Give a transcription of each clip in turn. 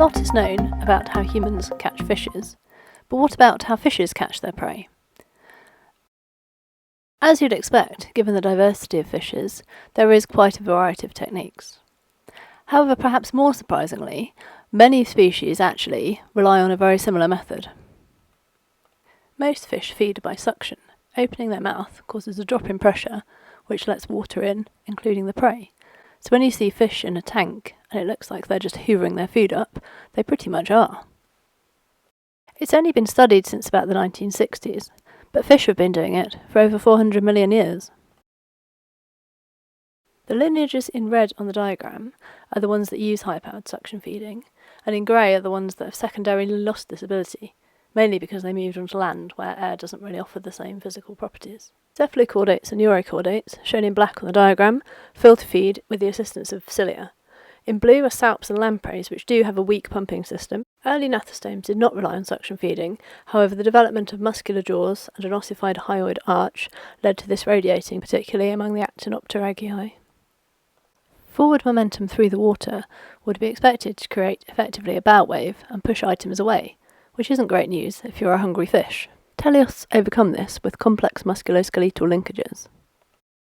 lot is known about how humans catch fishes, but what about how fishes catch their prey? As you'd expect, given the diversity of fishes, there is quite a variety of techniques. However, perhaps more surprisingly, many species actually rely on a very similar method. Most fish feed by suction. Opening their mouth causes a drop in pressure, which lets water in, including the prey. So when you see fish in a tank, and it looks like they're just hoovering their food up, they pretty much are. It's only been studied since about the 1960s, but fish have been doing it for over 400 million years. The lineages in red on the diagram are the ones that use high-powered suction feeding, and in grey are the ones that have secondarily lost this ability, mainly because they moved onto land where air doesn't really offer the same physical properties. Cephalochordates and neurochordates, shown in black on the diagram, filter feed with the assistance of cilia. In blue are salps and lampreys, which do have a weak pumping system. Early gnathostomes did not rely on suction feeding, however the development of muscular jaws and an ossified hyoid arch led to this radiating, particularly among the Actinopterygii. Forward momentum through the water would be expected to create effectively a bow wave and push items away, which isn't great news if you're a hungry fish. Teleosts overcome this with complex musculoskeletal linkages.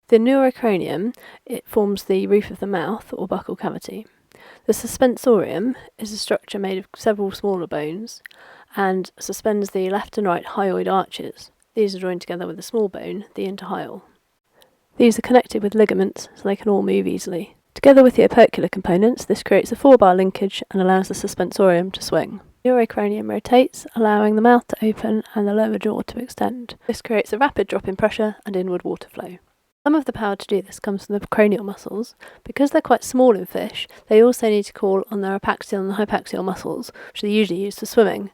The neurocranium, it forms the roof of the mouth or buccal cavity. The suspensorium is a structure made of several smaller bones and suspends the left and right hyoid arches. These are joined together with a small bone, the interhyal. These are connected with ligaments so they can all move easily. Together with the opercular components, this creates a 4-bar linkage and allows the suspensorium to swing. Neurocranium rotates, allowing the mouth to open and the lower jaw to extend. This creates a rapid drop in pressure and inward water flow. Some of the power to do this comes from the cranial muscles. Because they're quite small in fish, they also need to call on their apaxial and hypaxial muscles, which they usually use for swimming.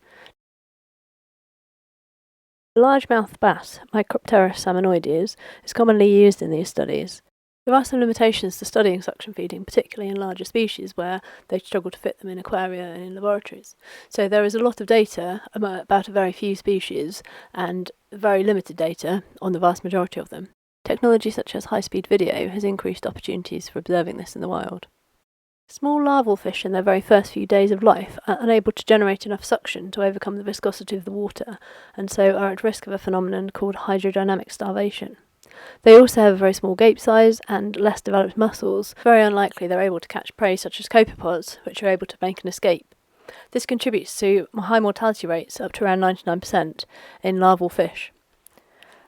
The largemouth bass, Micropterus salmonoides, is commonly used in these studies. There are some limitations to studying suction feeding, particularly in larger species where they struggle to fit them in aquaria and in laboratories. So there is a lot of data about a very few species and very limited data on the vast majority of them. Technology such as high-speed video has increased opportunities for observing this in the wild. Small larval fish in their very first few days of life are unable to generate enough suction to overcome the viscosity of the water, and so are at risk of a phenomenon called hydrodynamic starvation. They also have a very small gape size and less developed muscles. Very unlikely they're able to catch prey such as copepods, which are able to make an escape. This contributes to high mortality rates up to around 99% in larval fish.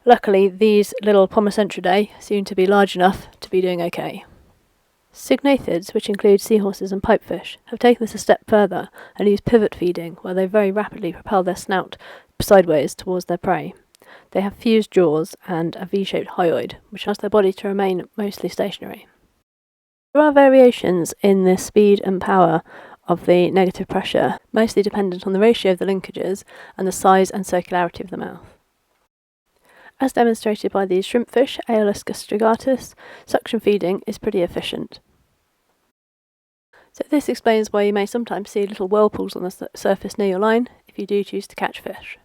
Luckily, these little Pomacentridae seem to be large enough to be doing okay. Cygnathids, which include seahorses and pipefish, have taken this a step further and use pivot feeding, where they very rapidly propel their snout sideways towards their prey. They have fused jaws and a V-shaped hyoid, which allows their body to remain mostly stationary. There are variations in the speed and power of the negative pressure, mostly dependent on the ratio of the linkages and the size and circularity of the mouth. As demonstrated by these shrimpfish, Aeolus gastrigatus, suction feeding is pretty efficient. So this explains why you may sometimes see little whirlpools on the surface near your line if you do choose to catch fish.